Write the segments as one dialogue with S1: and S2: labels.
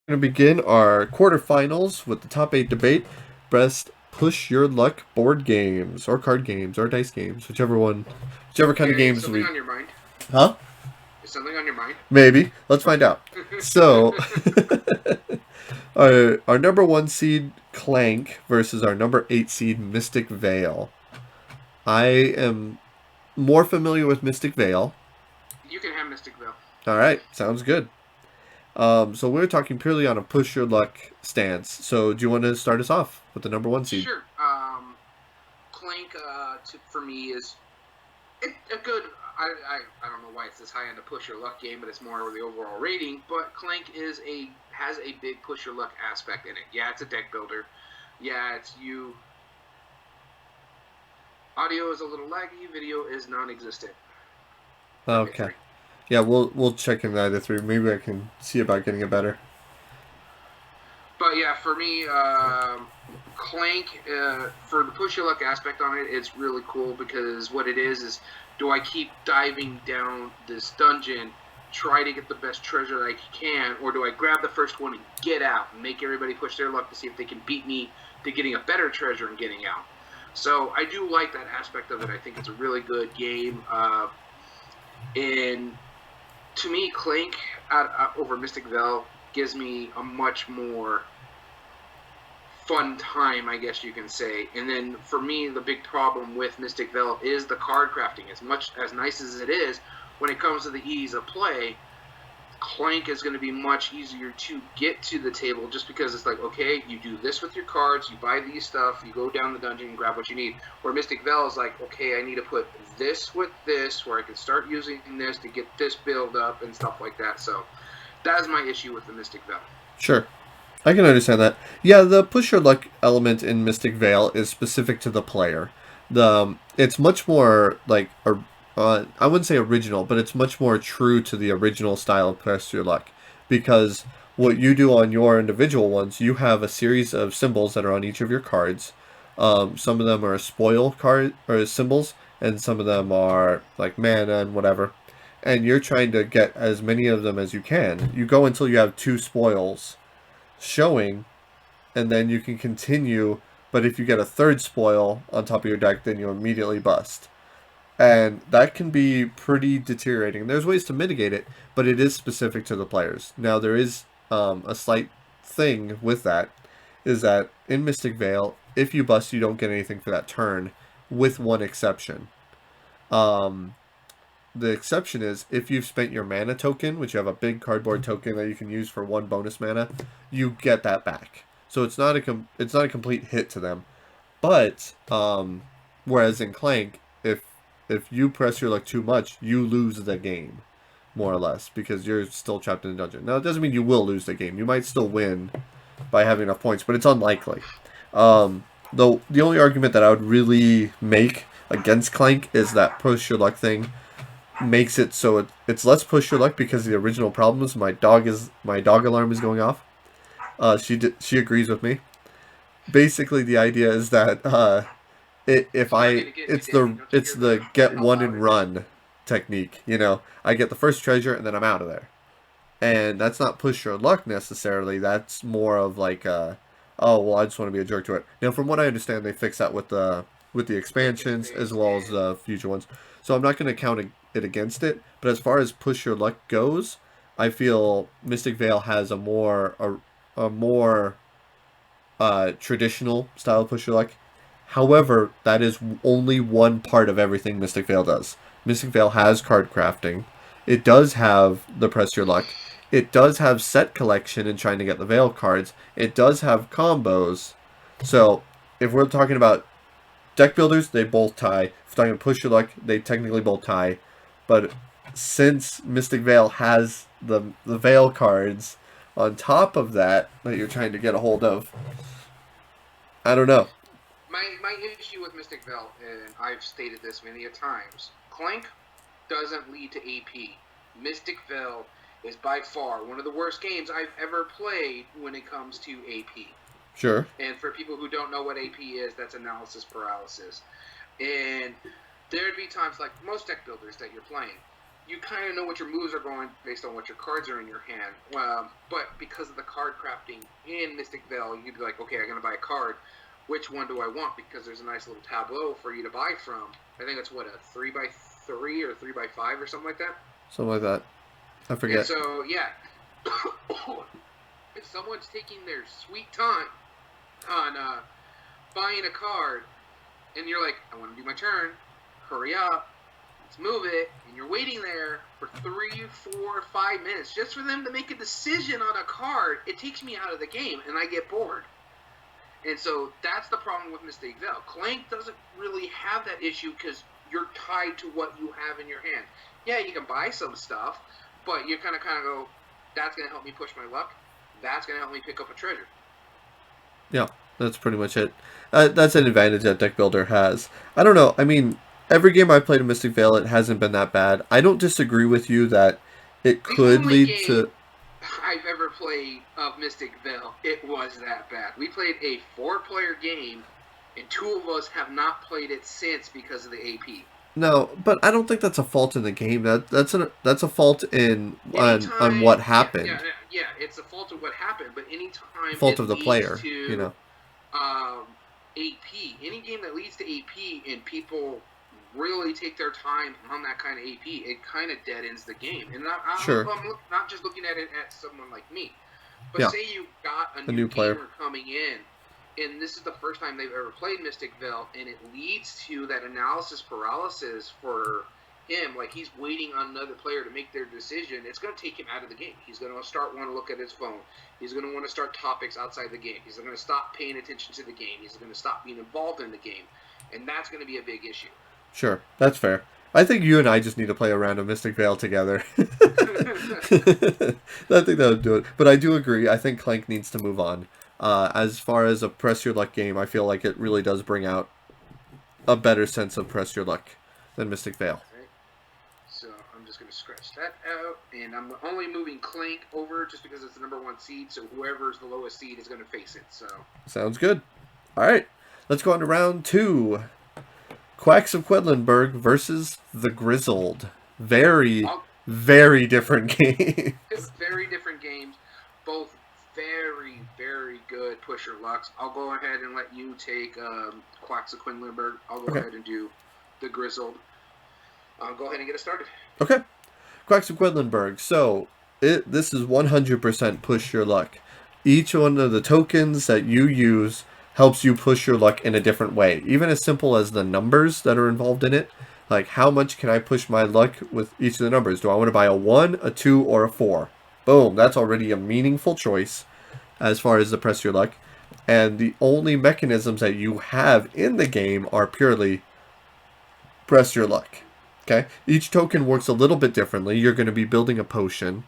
S1: We're going to begin our quarterfinals with the top 8 debate. Best push your luck board games or card games or dice games, whichever kind of
S2: Okay,
S1: games
S2: something
S1: we.
S2: on your mind?
S1: Huh?
S2: Is something on your mind?
S1: Maybe. Let's find out. So, our number 1 seed Clank versus our number 8 seed Mystic Vale. I am more familiar with Mystic Vale.
S2: You can have Mystic Vale.
S1: All right, sounds good. So we're talking purely on a push your luck stance. So do you want to start us off with the number 1 seed?
S2: Sure. Clank, for me, is a good. I don't know why it's this high on the push your luck game, but it's more the overall rating. But Clank has a big push your luck aspect in it. Yeah, it's a deck builder. Yeah, it's you. Audio is a little laggy. Video is non-existent.
S1: Okay. Yeah, we'll check in either three. Maybe I can see about getting it better.
S2: But yeah, for me, Clank, for the push your luck aspect on it, it's really cool because what it is do I keep diving down this dungeon, try to get the best treasure that I can, or do I grab the first one and get out and make everybody push their luck to see if they can beat me to getting a better treasure and getting out? So I do like that aspect of it. I think it's a really good game. And to me, Clank over Mystic Vale gives me a much more fun time, I guess you can say. And then for me, the big problem with Mystic Vale is the card crafting. As nice as it is, when it comes to the ease of play, Clank is going to be much easier to get to the table just because it's like, okay, you do this with your cards, you buy these stuff, you go down the dungeon and grab what you need. Where Mystic Vale is like, okay, I need to put this with this where I can start using this to get this build up and stuff like that. So that is my issue with the Mystic Vale.
S1: Sure. I can understand that. Yeah, the push your luck element in Mystic Vale is specific to the player. It's much more like I wouldn't say original, but it's much more true to the original style of push your luck because what you do on your individual ones, you have a series of symbols that are on each of your cards. Some of them are spoil card or symbols, and some of them are like mana and whatever. And you're trying to get as many of them as you can. You go until you have 2 spoils showing, and then you can continue. But if you get a third spoil on top of your deck, then you immediately bust. And that can be pretty deteriorating. There's ways to mitigate it, but it is specific to the players. Now, there is a slight thing with that, is that in Mystic Vale, if you bust, you don't get anything for that turn, with one exception. Um, the exception is if you've spent your mana token, which you have a big cardboard token that you can use for 1 bonus mana, you get that back. So it's not a complete hit to them. But whereas in Clank, if you press your luck too much, you lose the game, more or less, because you're still trapped in a dungeon. Now it doesn't mean you will lose the game. You might still win by having enough points, but it's unlikely. Though the only argument that I would really make against Clank is that push your luck thing makes it so it's less push your luck because the original problem is my dog alarm is going off. She agrees with me. Basically, the idea is that if I it's the get one and run technique. You know, I get the first treasure and then I'm out of there, and that's not push your luck necessarily. That's more of like oh well, I just want to be a jerk to it. Now, from what I understand, they fix that with the expansions as well as the future ones. So I'm not going to count it against it. But as far as push your luck goes, I feel Mystic Vale has a more traditional style of push your luck. However, that is only one part of everything Mystic Vale does. Mystic Vale has card crafting. It does have the press your luck. It does have set collection and trying to get the Veil cards. It does have combos. So, if we're talking about deck builders, they both tie. If we're talking about push your luck, they technically both tie. But since Mystic Vale has the Veil cards on top of that you're trying to get a hold of, I don't know.
S2: My issue with Mystic Vale, and I've stated this many a times, Clank doesn't lead to AP. Mystic Vale is by far one of the worst games I've ever played when it comes to AP.
S1: Sure.
S2: And for people who don't know what AP is, that's analysis paralysis. And there'd be times like most deck builders that you're playing. you kind of know what your moves are going based on what your cards are in your hand. But because of the card crafting in Mystic Vale, you'd be like, okay, I'm going to buy a card. Which one do I want? Because there's a nice little tableau for you to buy from. I think it's what, a 3x3 or 3x5 or something like that.
S1: Something like that. I
S2: And
S1: forget.
S2: so, yeah, if someone's taking their sweet time on buying a card, and you're like, I want to do my turn, hurry up, let's move it, and you're waiting there for 3, 4, 5 minutes just for them to make a decision on a card, it takes me out of the game, and I get bored. And so that's the problem with Mystic Vale. Clank doesn't really have that issue because you're tied to what you have in your hand. Yeah, you can buy some stuff, but you kind of go, that's going to help me push my luck. That's going to help me pick up a treasure.
S1: Yeah, that's pretty much it. That's an advantage that Deck Builder has. I don't know. I mean, every game I've played in Mystic Vale, it hasn't been that bad. I don't disagree with you that it
S2: The
S1: could
S2: only
S1: lead
S2: game
S1: to.
S2: I've ever played of Mystic Vale, it was that bad. We played a 4-player game, and 2 of us have not played it since because of the AP.
S1: No, but I don't think that's a fault in the game. That's a fault in on
S2: Anytime,
S1: what
S2: yeah, yeah,
S1: happened.
S2: yeah, it's the fault of what happened. But anytime
S1: Fault
S2: it
S1: of the
S2: leads
S1: player. You
S2: to
S1: know.
S2: um, AP, any game that leads to AP, and people really take their time on that kind of AP, it kind of dead ends the game. And
S1: Sure.
S2: I'm not just looking at it at someone like me, but
S1: Yeah.
S2: say you got a
S1: A
S2: new
S1: new player.
S2: gamer coming in, and this is the first time they've ever played Mystic Vale, and it leads to that analysis paralysis for him, like he's waiting on another player to make their decision. It's going to take him out of the game. He's going to start want to look at his phone. He's going to want to start topics outside the game. He's going to stop paying attention to the game. He's going to stop being involved in the game, and that's going to be a big issue.
S1: Sure, that's fair. I think you and I just need to play a round of Mystic Vale together. I think that would do it. But I do agree. I think Clank needs to move on. As far as a press your luck game, I feel like it really does bring out a better sense of press your luck than Mystic Vale.
S2: Right. So I'm just going to scratch that out, and I'm only moving Clank over just because it's the number 1 seed, so whoever's the lowest seed is going to face it. So
S1: Sounds good. All right, let's go on to round 2. Quacks of Quedlinburg versus the Grizzled. Very,
S2: I'll,
S1: very different game.
S2: very different games, both very, very good pusher lucks. I'll go ahead and let you take Quacks of Quedlinburg. I'll go ahead and do the Grizzled. I'll go ahead and get it started.
S1: Okay. Quacks of Quedlinburg. So, this is 100% push your luck. Each one of the tokens that you use helps you push your luck in a different way. Even as simple as the numbers that are involved in it. Like, how much can I push my luck with each of the numbers? Do I want to buy a 1, a 2, or a 4? Boom. That's already a meaningful choice as far as the press your luck. And the only mechanisms that you have in the game are purely press your luck. Okay? Each token works a little bit differently. You're going to be building a potion.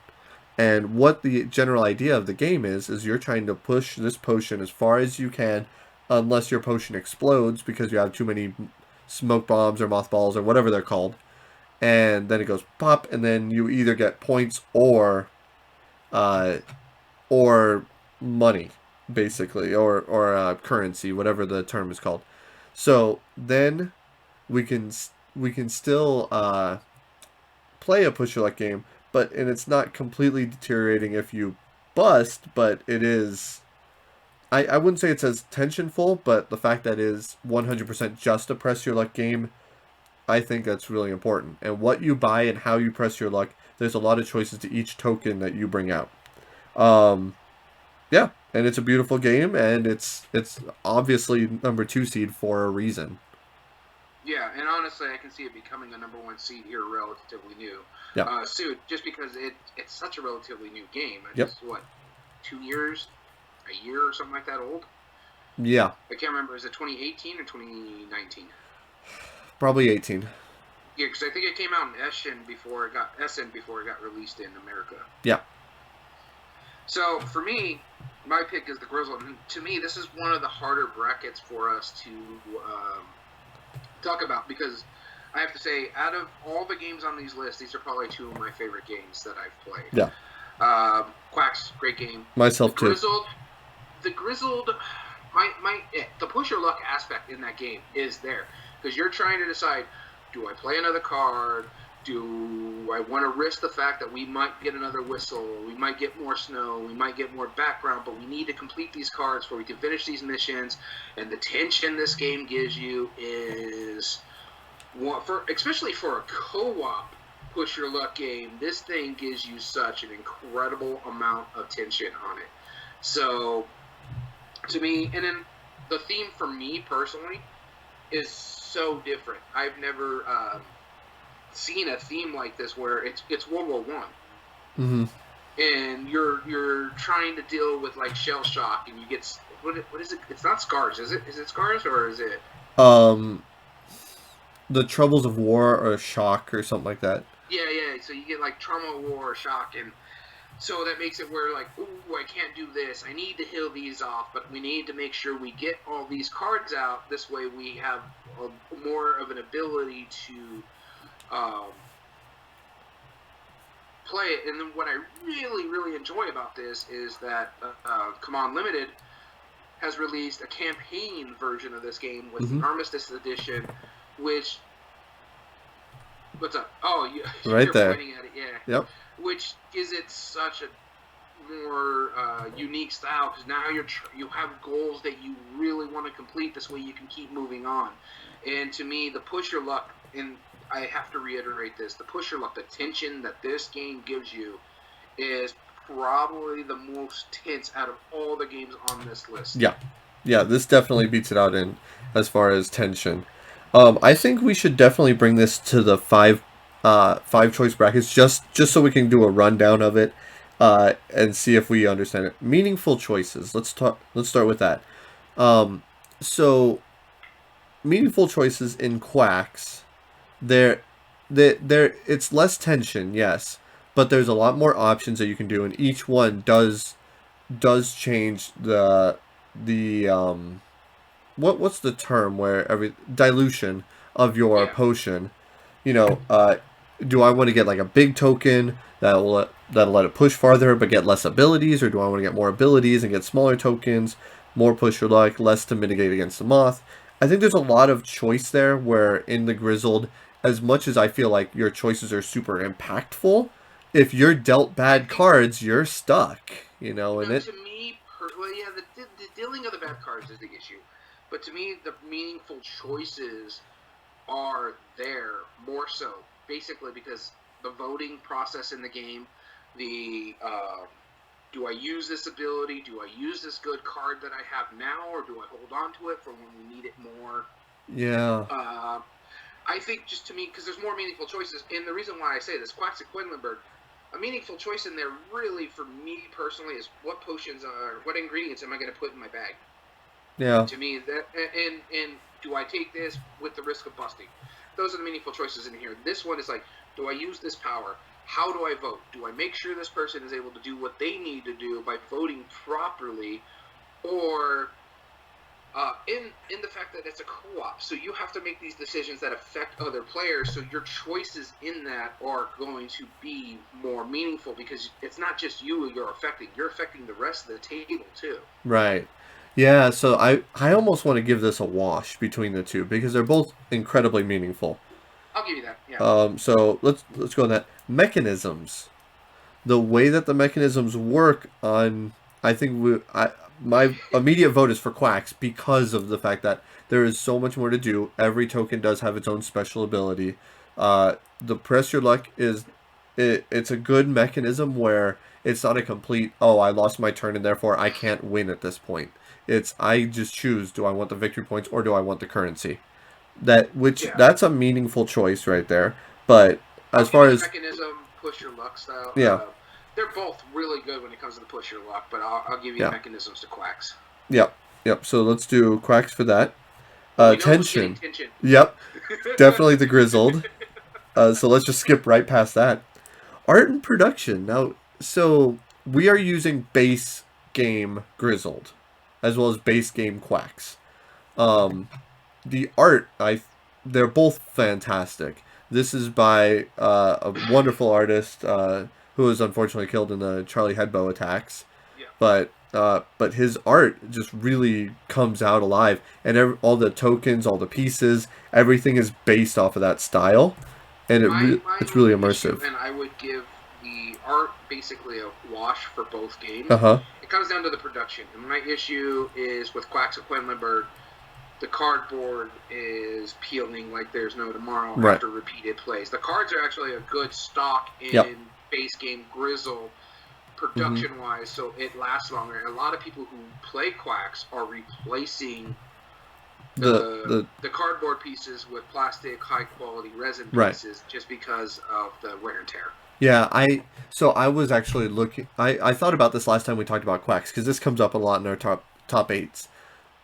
S1: And what the general idea of the game is you're trying to push this potion as far as you can, unless your potion explodes because you have too many smoke bombs or mothballs or whatever they're called. And then it goes pop, and then you either get points or money, basically, or currency, whatever the term is called. So then we can still play a push your luck game, and it's not completely deteriorating if you bust, but it is. I wouldn't say it's as tensionful, but the fact that it is 100% just a press your luck game, I think that's really important. And what you buy and how you press your luck, there's a lot of choices to each token that you bring out. Yeah, and it's a beautiful game, and it's obviously number 2 seed for a reason.
S2: Yeah, and honestly, I can see it becoming a number 1 seed here relatively new.
S1: Yeah.
S2: Soon, just because it's such a relatively new game.
S1: Yep.
S2: It's what, 2 years, a year or something like that old?
S1: Yeah.
S2: I can't remember. Is it 2018 or 2019?
S1: Probably 18.
S2: Yeah, because I think it came out in Essen before it got released in America.
S1: Yeah.
S2: So for me, my pick is the Grizzled. And to me, this is one of the harder brackets for us to talk about because I have to say, out of all the games on these lists, these are probably 2 of my favorite games that I've played.
S1: Yeah.
S2: Quacks, great game.
S1: Myself too.
S2: The Grizzled, the push your luck aspect in that game is there because you're trying to decide: do I play another card? Do I want to risk the fact that we might get another whistle, we might get more snow, we might get more background, but we need to complete these cards before we can finish these missions? And the tension this game gives you is, especially for a co-op push your luck game, this thing gives you such an incredible amount of tension on it. So, to me, and then the theme for me personally is so different. I've never seen a theme like this where it's World War One,
S1: Mm-hmm.
S2: and you're trying to deal with like shell shock, and you get what is it? It's not scars, is it? Is it scars or is it?
S1: Um, the troubles of war or shock or something like that.
S2: Yeah, yeah. So you get like trauma, war, shock, and so that makes it where like, ooh, I can't do this. I need to heal these off, but we need to make sure we get all these cards out. This way, we have more of an ability to um, play it. And then what I really, really enjoy about this is that Command Limited has released a campaign version of this game with
S1: Mm-hmm.
S2: the Armistice Edition, which what's up? Oh,
S1: Right
S2: you're
S1: there.
S2: pointing at it, yeah.
S1: Yep.
S2: Which gives it such a more unique style because now you have goals that you really want to complete. This way, you can keep moving on. And to me, the push your luck, and I have to reiterate this: the push your luck, the tension that this game gives you, is probably the most tense out of all the games on this list.
S1: Yeah. Yeah, this definitely beats it out in as far as tension. I think we should definitely bring this to the five choice brackets just so we can do a rundown of it and see if we understand it. Meaningful choices. Let's start with that. Um, so meaningful choices in quacks. There it's less tension, yes, but there's a lot more options that you can do, and each one does change the what's the term where every dilution of your
S2: Yeah,
S1: potion. You know, do I want to get like a big token that'll let it push farther but get less abilities, or do I want to get more abilities and get smaller tokens, more push your luck, less to mitigate against the moth? I think there's a lot of choice there. Where in the Grizzled, as much as I feel like your choices are super impactful, if you're dealt
S2: I
S1: bad
S2: think
S1: cards, you're stuck. And it
S2: to me, well, yeah, the dealing of the bad cards is the issue, but to me, the meaningful choices are there more so, basically because the voting process in the game, the do I use this ability? Do I use this good card that I have now, or do I hold on to it for when we need it more?
S1: yeah.
S2: Uh, I think just to me, because there's more meaningful choices, and the reason why I say this, Quacks at Quedlinburg, a meaningful choice in there really for me personally is what potions are, what ingredients am I going to put in my bag?
S1: Yeah.
S2: To me, that and do I take this with the risk of busting? Those are the meaningful choices in here. This one is like, do I use this power? How do I vote? Do I make sure this person is able to do what they need to do by voting properly, or in the fact that it's a co-op, so you have to make these decisions that affect other players. So your choices in that are going to be more meaningful because it's not just you you're affecting; you're affecting the rest of the table too.
S1: Right. Yeah, so I almost want to give this a wash between the two because they're both incredibly meaningful.
S2: I'll give you that. Yeah.
S1: So let's go on that. Mechanisms. The way that the mechanisms work on I think my immediate vote is for Quacks because of the fact that there is so much more to do. Every token does have its own special ability. The press your luck it's a good mechanism where it's not a complete, oh, I lost my turn and therefore I can't win at this point. It's I just choose, do I want the victory points or do I want the currency?
S2: Yeah.
S1: That's a meaningful choice right there. But
S2: I'll
S1: as
S2: give
S1: far
S2: you
S1: as
S2: mechanism, push your luck style.
S1: yeah,
S2: They're both really good when it comes to the push your luck, but I'll give you
S1: yeah,
S2: mechanisms to quacks.
S1: yep, yep. So let's do Quacks for that.
S2: But we know who's getting
S1: Tension.
S2: tension.
S1: Yep, definitely the Grizzled. So let's just skip right past that. Art and production. Now, so we are using base game Grizzled, as well as base game Quacks. Um, the art, they're both fantastic. This is by a wonderful artist who was unfortunately killed in the Charlie Hebdo attacks,
S2: Yeah.
S1: but his art just really comes out alive, and all the tokens, all the pieces, everything is based off of that style. and
S2: My
S1: it's really
S2: only issue,
S1: immersive.
S2: and I would give the art basically a wash for both
S1: Uh
S2: games.
S1: huh.
S2: It comes down to the production, and my issue is with Quacks of Quedlinburg. The cardboard is peeling like there's no tomorrow
S1: Right.
S2: after repeated plays. The cards are actually a good stock
S1: Yep.
S2: in base game Grizzle
S1: Mm-hmm.
S2: production wise, so it lasts longer. And a lot of people who play Quacks are replacing
S1: The
S2: the cardboard pieces with plastic high quality resin
S1: right.
S2: pieces just because of the wear and tear.
S1: Yeah, I was actually looking. I thought about this last time we talked about quacks because this comes up a lot in our top eights.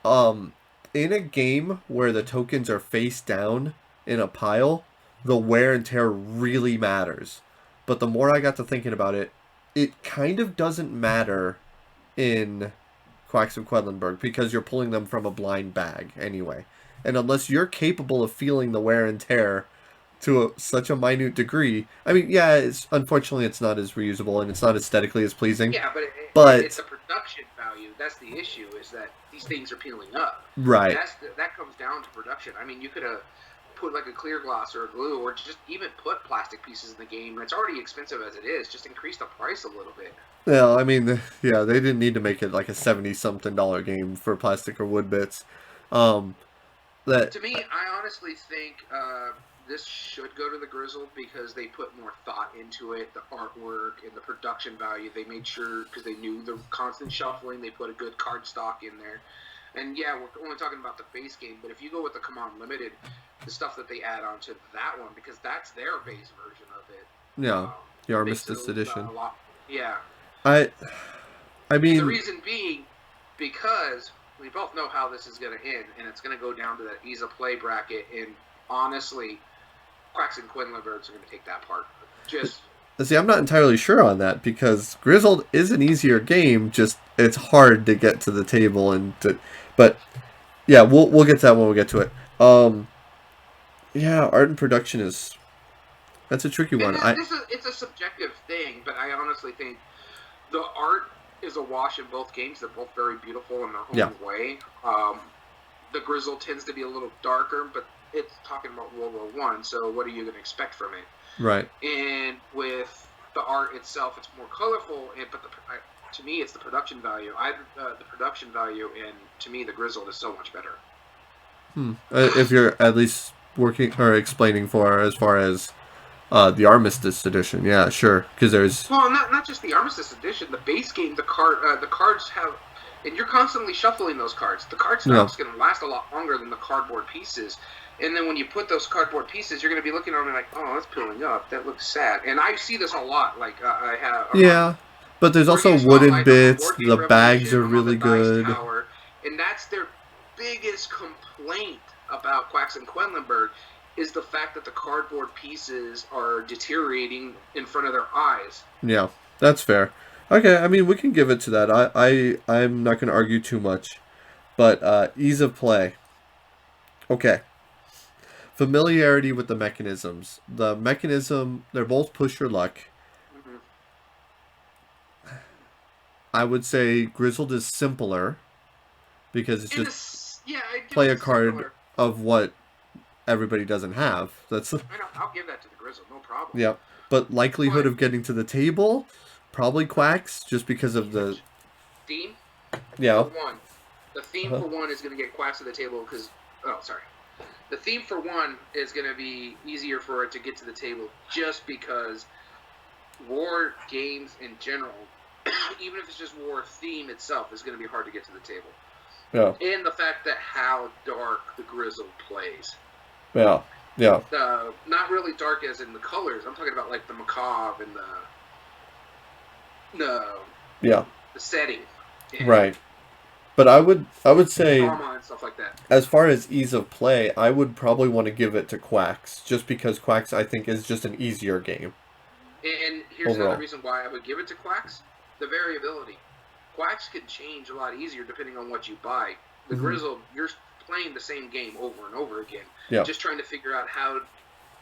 S1: Um, in a game where the tokens are face down in a pile, the wear and tear really matters. But the more I got to thinking about it, it kind of doesn't matter in Quacks of Quedlinburg because you're pulling them from a blind bag anyway. And unless you're capable of feeling the wear and tear to such a minute degree, I mean, yeah, unfortunately it's not as reusable and it's not aesthetically as pleasing.
S2: Yeah, but it's
S1: But
S2: the production value. That's the issue. Is that these things are peeling up.
S1: right,
S2: That comes down to production. I mean, you could have put like a clear gloss or a glue, or just even put plastic pieces in the game. It's already expensive as it is. Just increase the price a little bit.
S1: well, I mean, yeah, they didn't need to make it like a 70 something dollar game for plastic or wood bits. Um, that
S2: To me, I honestly think this should go to the Grizzle because they put more thought into it, the artwork and the production value. They made sure because they knew the constant shuffling. They put a good card stock in there. And yeah, we're only talking about the base game, but if you go with the Command Limited, the stuff that they add onto that one, because that's their base version of it,
S1: yeah, the
S2: makes it
S1: Armistice edition.
S2: a lot. Yeah,
S1: I I
S2: and the
S1: mean,
S2: reason being because we both know how this is going to end, and it's going to go down to that ease of play bracket. And honestly, Quacks and Quedlinburgs are going to take that part. Just
S1: see, I'm not entirely sure on that because Grizzled is an easier game. Just it's hard to get to the table but yeah, we'll get to that when we get to it. Yeah, art and production is that's a tricky
S2: and
S1: one. I
S2: this is it's a subjective thing, but I honestly think the art is a wash in both games. They're both very beautiful in their
S1: yeah,
S2: own way. The Grizzle tends to be a little darker, but it's talking about World War One. So what are you going to expect from it?
S1: right.
S2: And with the art itself, it's more colorful. But to me, it's the production value. The production value, and to me, the Grizzle is so much better.
S1: If you're at least working or explaining for as far as the Armistice edition, yeah, sure, because there's
S2: Well, not just the Armistice Edition. The base game, the cards have, and you're constantly shuffling those cards. The card
S1: no,
S2: stock's going to last a lot longer than the cardboard pieces. And then when you put those cardboard pieces, you're going to be looking at them like, oh, that's peeling up. That looks sad. And I see this a lot. Like I have, I'm on
S1: yeah, but there's
S2: Board
S1: also
S2: Game
S1: wooden
S2: Spotlight. I'm on
S1: bits.
S2: Board Game
S1: The bags
S2: Revolution.
S1: are
S2: I'm on the
S1: really
S2: Dice
S1: good.
S2: Tower, and that's their biggest complaint about Quacks and Quedlinburg is the fact that the cardboard pieces are deteriorating in front of their eyes.
S1: Yeah, that's fair. Okay, I mean we can give it to that. I'm not going to argue too much, but ease of play. Okay, familiarity with the mechanisms. The mechanism they're both push your luck.
S2: Mm-hmm.
S1: I would say Grizzled is simpler because it's just
S2: Yeah, I give
S1: play
S2: it
S1: a
S2: to
S1: card
S2: similar.
S1: of what everybody doesn't have. That's
S2: I know. I'll give that to the Grizzle, no problem.
S1: yeah. But likelihood
S2: But
S1: of getting to the table, probably quacks just because of the
S2: theme for
S1: yeah.
S2: one, the theme
S1: Uh-huh.
S2: for one is going to get Quacks to the table because. Oh, sorry. The theme for one is going to be easier for it to get to the table just because war games in general, even if it's just war theme itself, is going to be hard to get to the table.
S1: Yeah.
S2: And the fact that how dark the Grizzle plays.
S1: Yeah. Yeah.
S2: Not really dark as in the colors. I'm talking about like the macabre and
S1: Yeah.
S2: the setting. And
S1: Right. But I would say
S2: drama and stuff like that.
S1: as far as ease of play, I would probably want to give it to Quacks just because Quacks I think is just an easier game
S2: And here's
S1: overall.
S2: another reason why I would give it to Quacks: the variability. Quacks can change a lot easier depending on what you buy. The
S1: Mhm.
S2: Grizzle, you're playing the same game over and over again,
S1: Yeah.
S2: just trying to figure out how,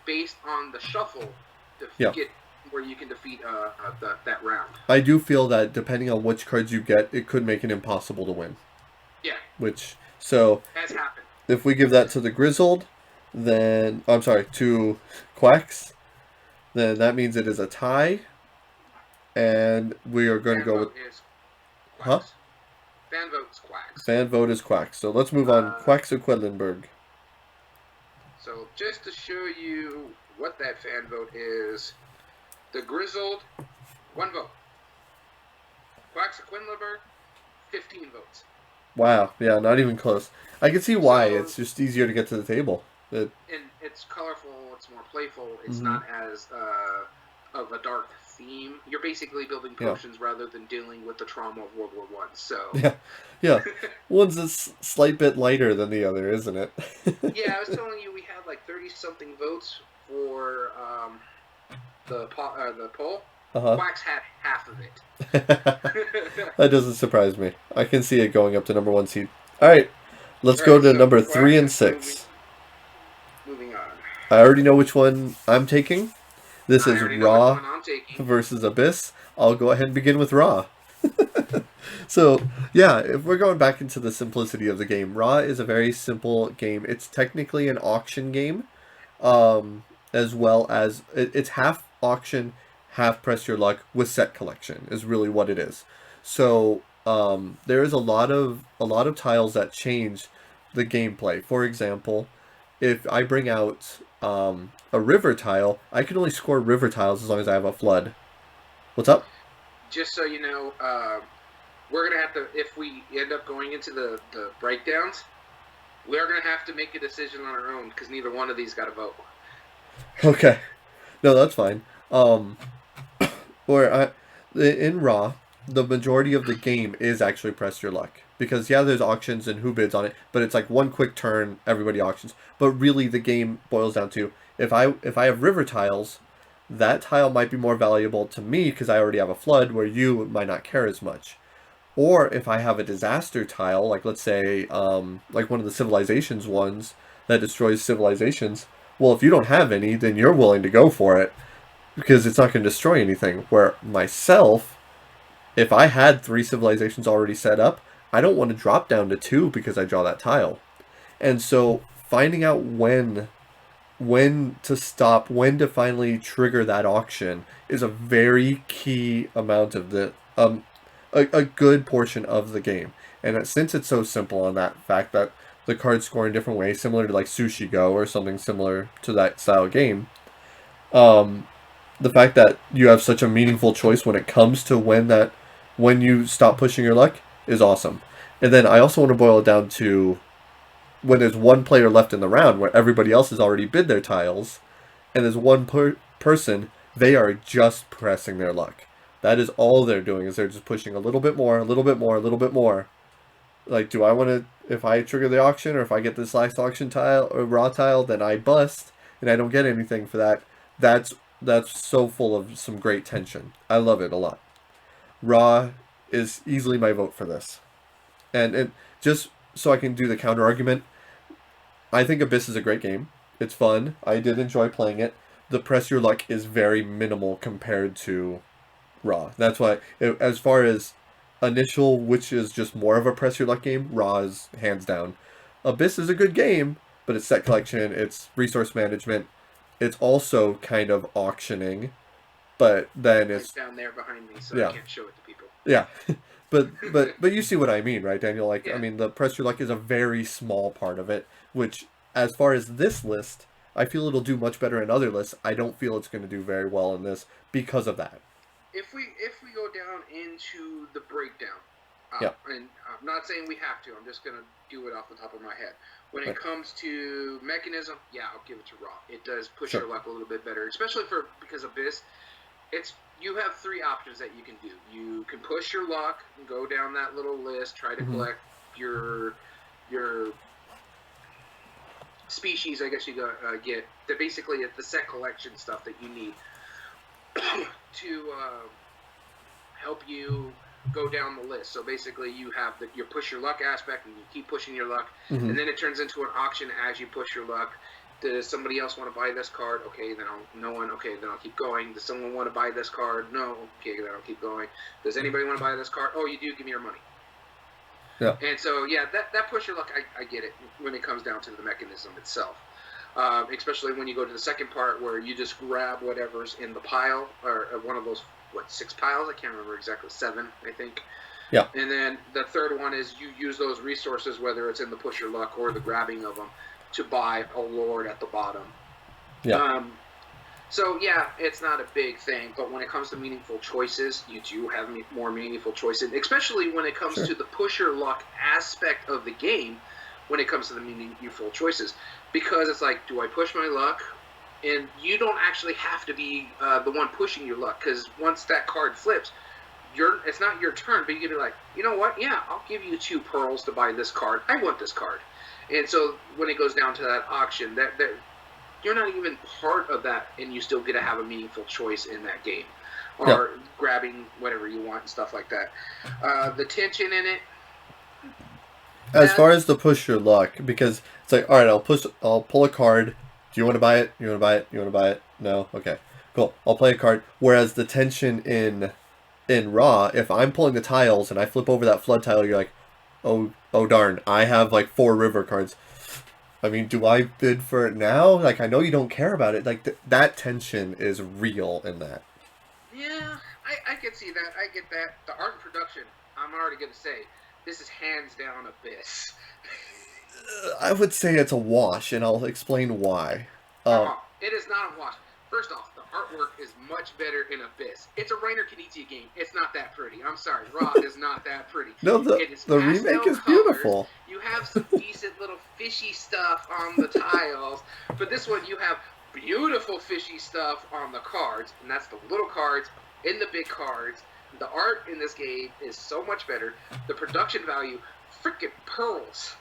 S2: based on the shuffle, to
S1: Yeah.
S2: get where you can defeat that round.
S1: I do feel that depending on which cards you get, it could make it impossible to win.
S2: Yeah,
S1: Which so
S2: has happened.
S1: if we give that to the Grizzled, then I'm sorry, 2 quacks, then that means it is a tie, and we are going to
S2: Fan
S1: go with,
S2: vote is
S1: huh?
S2: quacks. Fan vote is quacks.
S1: Fan vote is quacks. So let's move on.
S2: Uh,
S1: Quacks of Quedlinburg.
S2: so just to show you what that fan vote is, the Grizzled, 1 vote. Quacks of Quinliberg, 15 votes.
S1: Wow, yeah, not even close. I can see why.
S2: So,
S1: It's just easier to get to the table.
S2: and it's colorful, it's more playful, it's
S1: Mm-hmm.
S2: not as of a dark theme. You're basically building
S1: Yeah,
S2: potions rather than dealing with the trauma of World War One. So,
S1: yeah, yeah. One's a slight bit lighter than the other, isn't it?
S2: yeah, I was telling you we had like 30 something votes for the poll.
S1: Uh huh.
S2: Quacks had half of
S1: That
S2: it.
S1: doesn't surprise me. I can see it going up to number 1 seed. All right, let's
S2: All
S1: go
S2: right,
S1: to
S2: so
S1: number three
S2: Quacks
S1: and
S2: is
S1: six.
S2: moving on.
S1: I already know which one I'm taking. This
S2: I
S1: is
S2: already know which
S1: Raw
S2: one I'm taking.
S1: versus Abyss. I'll go ahead and begin with Raw. So, yeah, if we're going back into the simplicity of the game, Raw is a very simple game. It's technically an auction game, as well as it's half auction, half press your luck with set collection is really what it is. So, there is a lot of tiles that change the gameplay. For example, if I bring out a river tile, I can only score river tiles as long as I have a flood. What's up?
S2: Just so you know, we're gonna have to, if we end up going into the breakdowns, we're gonna have to make a decision on our own because neither one of these got a vote.
S1: Okay. No, that's fine. Or in Raw, the majority of the game is actually press your luck because yeah, there's auctions and who bids on it, but it's like one quick turn, everybody auctions. But really, the game boils down to if I have river tiles, that tile might be more valuable to me because I already have a flood, where you might not care as much. Or if I have a disaster tile, like let's say, like one of the civilizations ones that destroys civilizations. Well, if you don't have any, then you're willing to go for it because it's not going to destroy anything. Where myself, if I had 3 civilizations already set up, I don't want to drop down to 2 because I draw that tile. And so finding out when to stop, when to finally trigger that auction is a very key amount of a good portion of the game. And since it's so simple on that fact that the cards score in different ways, similar to like Sushi Go or something similar to that style game, um, the fact that you have such a meaningful choice when it comes to when you stop pushing your luck is awesome. And then I also want to boil it down to when there's one player left in the round where everybody else has already bid their tiles, and there's one person, they are just pressing their luck. That is all they're doing is they're just pushing a little bit more, a little bit more, a little bit more. Like, do I want to? If I trigger the auction, or if I get this last auction tile or raw tile, then I bust and I don't get anything for that. That's that's so full of some great tension. I love it a lot. Raw is easily my vote for this, and just so I can do the counter argument, I think Abyss is a great game. It's fun. I did enjoy playing it. The press your luck is very minimal compared to Raw. That's why, as far as initial, which is just more of a press your luck game, Raw is hands down. Abyss is a good game, but it's set collection, it's resource management, it's also kind of auctioning, but then
S2: It's
S1: it's
S2: down there behind me, so I
S1: yeah,
S2: can't show it to people.
S1: yeah. But you see what I mean, right, Daniel? Like, I
S2: Yeah.
S1: mean, the press your luck is a very small part of it, which, as far as this list, I feel it'll do much better in other lists. I don't feel it's going to do very well in this because of that.
S2: If we go down into the breakdown,
S1: Yeah.
S2: and I'm not saying we have to. I'm just gonna do it off the top of my head. When it
S1: Right.
S2: comes to mechanism, yeah, I'll give it to Raw. It does push
S1: Sure.
S2: your luck a little bit better, especially because Abyss. It's you have 3 options that you can do. You can push your luck and go down that little list, try to
S1: Mm-hmm.
S2: collect your species. I guess you get that basically it's the set collection stuff that you need to help you go down the list. So basically, you have your push your luck aspect, and you keep pushing your luck,
S1: Mm-hmm.
S2: and then it turns into an auction as you push your luck. Does somebody else want to buy this card? Okay, then no one. Okay, then I'll keep going. Does someone want to buy this card? No. Okay, then I'll keep going. Does anybody want to buy this card? Oh, you do. Give me your money.
S1: Yeah.
S2: And so yeah, that push your luck, I get it when it comes down to the mechanism itself. Especially when you go to the second part where you just grab whatever's in the pile or one of those 6 piles. I can't remember exactly, 7 I think.
S1: Yeah.
S2: And then the third one is you use those resources, whether it's in the push your luck or the grabbing of them, to buy a lord at the bottom.
S1: Yeah.
S2: So yeah, it's not a big thing, but when it comes to meaningful choices, you do have more meaningful choices, especially when it comes
S1: Sure.
S2: to the push your luck aspect of the game. When it comes to the meaningful choices, because it's like, do I push my luck? And you don't actually have to be the one pushing your luck, because once that card flips, it's not your turn, but you can be like, you know what? Yeah, I'll give you 2 pearls to buy this card. I want this card. And so when it goes down to that auction, that you're not even part of that, and you still get to have a meaningful choice in that game, or grabbing whatever you want and stuff like that. The tension in it.
S1: As far as the push your luck, because it's like, all right, I'll pull a card. Do you want to buy it? You want to buy it? You want to buy it? No. Okay. Cool. I'll play a card. Whereas the tension in Raw, if I'm pulling the tiles and I flip over that flood tile, you're like, oh darn, I have like 4 river cards. I mean, do I bid for it now? Like, I know you don't care about it. Like, that tension is real in that.
S2: Yeah, I can see that. I get that. The art and production, I'm already going to say, this is hands down Abyss.
S1: I would say it's a wash, and I'll explain why.
S2: It is not a wash. First off, the artwork is much better in Abyss. It's a Reiner Knizia game. It's not that pretty. I'm sorry, Raw is not that pretty.
S1: No,
S2: It is
S1: the
S2: pastel
S1: remake is
S2: colors.
S1: beautiful.
S2: You have some decent little fishy stuff on the tiles, but this one you have beautiful fishy stuff on the cards, and that's the little cards in the big cards. The art in this game is so much better. The production value, freaking pearls.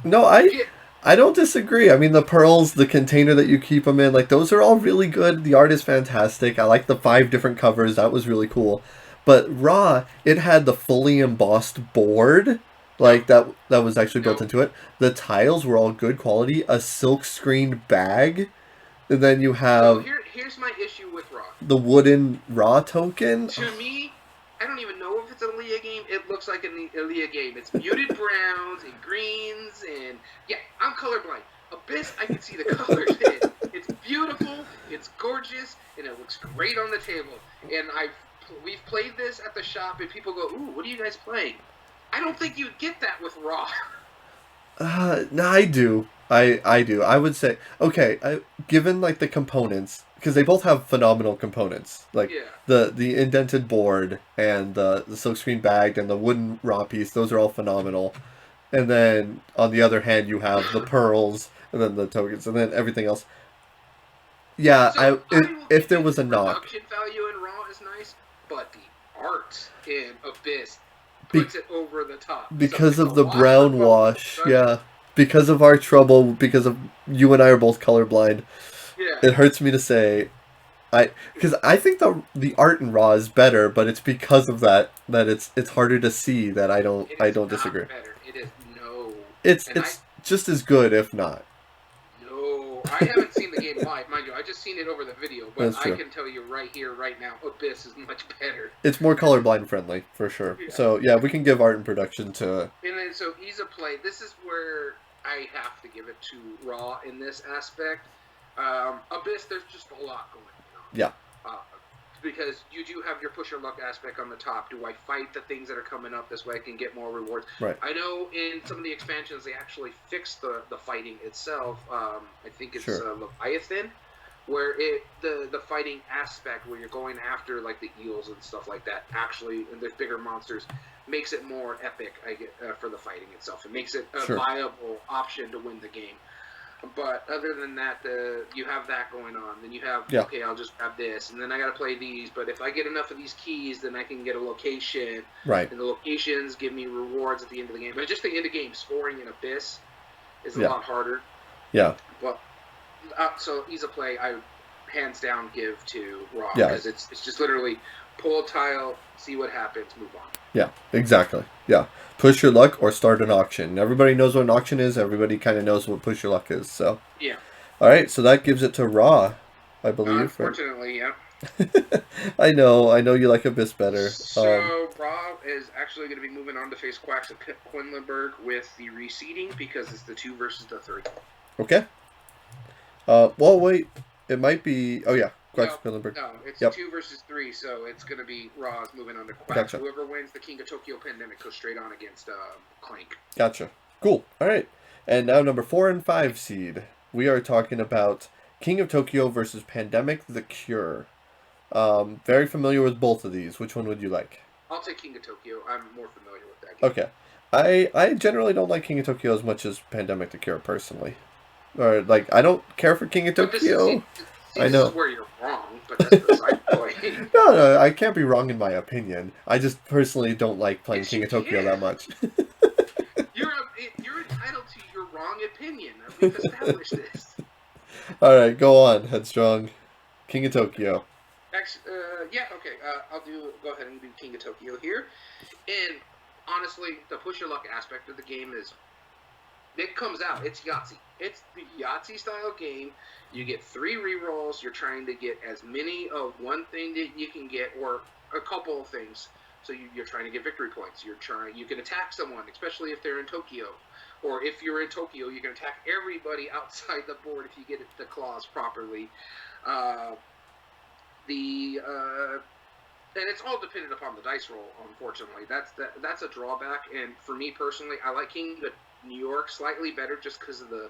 S1: No, I don't disagree. I mean, the pearls, the container that you keep them in, like those are all really good. The art is fantastic. I like the 5 different covers. That was really cool. But Raw, it had the fully embossed board, like that was actually built into it. The tiles were all good quality. A silk screened bag, and then you have
S2: here's my issue with Raw.
S1: the wooden Raw token.
S2: To me, I don't even know if it's an Aaliyah game. It looks like an Aaliyah game. It's muted browns and greens, and yeah, I'm colorblind. Abyss, I can see the colors in it. It's beautiful, it's gorgeous, and it looks great on the table. And we've played this at the shop, and people go, "Ooh, what are you guys playing?" I don't think you'd get that with Raw.
S1: No, I do. I do. I would say okay. Given like the components, because they both have phenomenal components, like
S2: Yeah.
S1: the indented board and the silkscreen bag and the wooden raw piece. Those are all phenomenal. And then on the other hand, you have the pearls and then the tokens and then everything else. Yeah,
S2: So I will
S1: if
S2: give
S1: there
S2: you
S1: was
S2: the
S1: a knock,
S2: production value in Raw is nice, but the art in Abyss
S1: be,
S2: puts it over the top. So
S1: because
S2: it's a
S1: of the
S2: wash
S1: brown
S2: on both
S1: wash,
S2: sides.
S1: yeah, because of our trouble, because of you and I are both colorblind.
S2: Yeah.
S1: It hurts me to say because I think the art in Raw is better, but it's because of that it's harder to see that
S2: It
S1: I
S2: is
S1: don't
S2: not
S1: disagree.
S2: better. It is no.
S1: It's
S2: And
S1: it's just as good if not.
S2: no. I haven't seen the game live, mind you. I just seen it over the video, but
S1: That's
S2: I
S1: true.
S2: can tell you right here, right now, Abyss is much better.
S1: It's more colorblind friendly for sure.
S2: Yeah.
S1: So yeah, we can give art and production to
S2: And then so ease of play. This is where I have to give it to Raw in this aspect. Abyss, there's just a lot going on.
S1: yeah
S2: Uh, because you do have your push your luck aspect on the top. Do I fight the things that are coming up this way? I can get more rewards.
S1: right
S2: I know in some of the expansions they actually fixed the fighting itself. I think it's
S1: Sure.
S2: Leviathan, where the fighting aspect where you're going after like the eels and stuff like that. Actually, and there's bigger monsters, makes it more epic. I get for the fighting itself. It makes it a
S1: Sure.
S2: viable option to win the game. But other than that, you have that going on. Then you have,
S1: Yeah.
S2: okay, I'll just grab this, and then I got to play these. But if I get enough of these keys, then I can get a location,
S1: right
S2: and the locations give me rewards at the end of the game. But just the end of game scoring in Abyss is a
S1: Yeah.
S2: lot harder.
S1: yeah
S2: But so ease of play, I hands down give to Raw
S1: Yeah.
S2: because it's just literally pull a tile, see what happens, move on.
S1: yeah exactly yeah push your luck or start an auction. Everybody knows what an auction is. Everybody kind of knows what push your luck is. So
S2: Yeah.
S1: all right, so that gives it to Raw, I believe. Right?
S2: Unfortunately, yeah.
S1: I know you like Abyss better.
S2: So Raw is actually going to be moving on to face Quacks of Quinlanburg with the reseeding because it's the 2 versus the 3.
S1: Okay. Well, wait. It might be. Oh yeah, Quacks
S2: No,
S1: Quedlinburg.
S2: no, it's
S1: Yep,
S2: 2 versus 3, so it's going to be Raws moving on to Quacks.
S1: gotcha,
S2: Whoever wins the King of Tokyo Pandemic goes straight on against Clank.
S1: gotcha. Cool. All right. And now number 4 and 5 seed. We are talking about King of Tokyo versus Pandemic: The Cure. Very familiar with both of these. Which one would you like?
S2: I'll take King of Tokyo. I'm more familiar with that game.
S1: Okay. I generally don't like King of Tokyo as much as Pandemic: The Cure personally. Or like I don't care for King of
S2: But this is
S1: Tokyo. I
S2: this is
S1: know.
S2: where you're wrong. But that's beside the point.
S1: No, I can't be wrong in my opinion. I just personally don't like playing
S2: Yes,
S1: King
S2: you
S1: of Tokyo that
S2: can.
S1: much.
S2: You're entitled to your wrong opinion. We've established this.
S1: All right, go on, Headstrong. King of Tokyo.
S2: Actually, yeah, okay. I'll go ahead and do King of Tokyo here. And honestly, the push your luck aspect of the game is it comes out. It's Yahtzee. It's the Yahtzee style game. You get 3 rerolls. You're trying to get as many of one thing that you can get, or a couple of things. So you're trying to get victory points. You can attack someone, especially if they're in Tokyo, or if you're in Tokyo, you can attack everybody outside the board if you get the claws properly. Uh, the and it's all dependent upon the dice roll. Unfortunately, that's a drawback. And for me personally, I like King of New York slightly better just because of the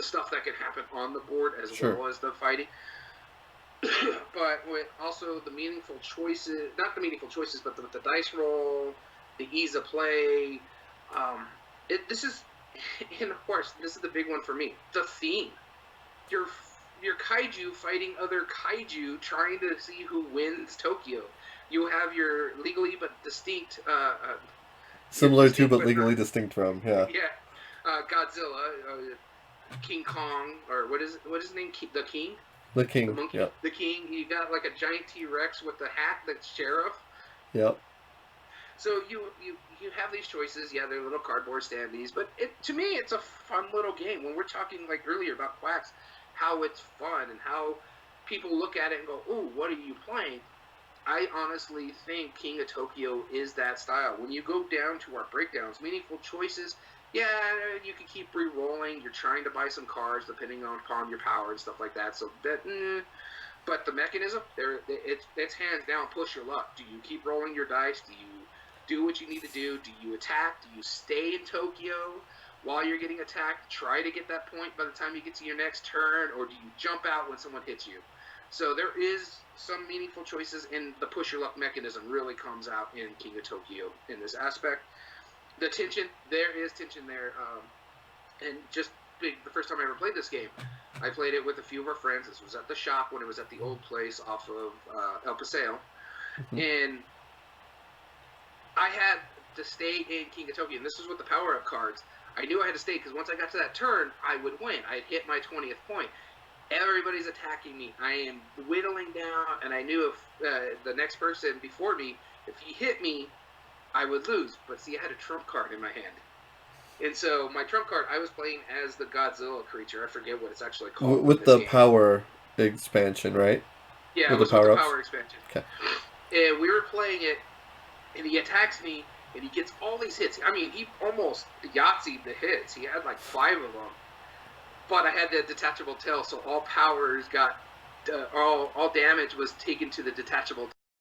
S2: stuff that can happen on the board as
S1: Sure.
S2: well as the fighting. But with also the meaningful choices, not the meaningful choices, but the dice roll, the ease of play. This is, and of course, this is the big one for me. The theme. Your your kaiju fighting other kaiju, trying to see who wins Tokyo. You have your legally but distinct,
S1: Similar to but legally distinct from. Yeah.
S2: yeah, Godzilla, King Kong, or what is his name? The King,
S1: The
S2: the
S1: King.
S2: monkey,
S1: Yep.
S2: the King. You got like a giant T Rex with the hat that's sheriff.
S1: Yep.
S2: So you have these choices. Yeah, they're little cardboard standees, but to me it's a fun little game. When we're talking like earlier about Quacks, how it's fun and how people look at it and go, "Ooh, what are you playing?" I honestly think King of Tokyo is that style. When you go down to our breakdowns, meaningful choices, yeah, you can keep re-rolling. You're trying to buy some cards depending upon your power and stuff like that. So that, but the mechanism, it's hands down push your luck. Do you keep rolling your dice? Do you do what you need to do? Do you attack? Do you stay in Tokyo while you're getting attacked? Try to get that point by the time you get to your next turn, or do you jump out when someone hits you? So there is some meaningful choices, and the push your luck mechanism really comes out in King of Tokyo in this aspect. The tension, there is tension there, and just the first time I ever played this game, I played it with a few of our friends. This was at the shop when it was at the old place off of El Paseo,
S1: Mm-hmm.
S2: and I had to stay in King of Tokyo, and this was with the power-up cards. I knew I had to stay because once I got to that turn, I would win. I had hit my 20th point. Everybody's attacking me. I am whittling down, and I knew if the next person before me, if he hit me, I would lose. But see, I had a trump card in my hand. And so my trump card, I was playing as the Godzilla creature. I forget what it's actually called in
S1: With
S2: this
S1: the
S2: game.
S1: power expansion, right?
S2: Yeah,
S1: With
S2: it
S1: the
S2: was with the
S1: power ups.
S2: power expansion.
S1: Okay.
S2: And we were playing it, and he attacks me, and he gets all these hits. I mean, he almost Yahtzeed the hits. He had like 5 of them. But I had the detachable tail, so all powers got all damage was taken to the detachable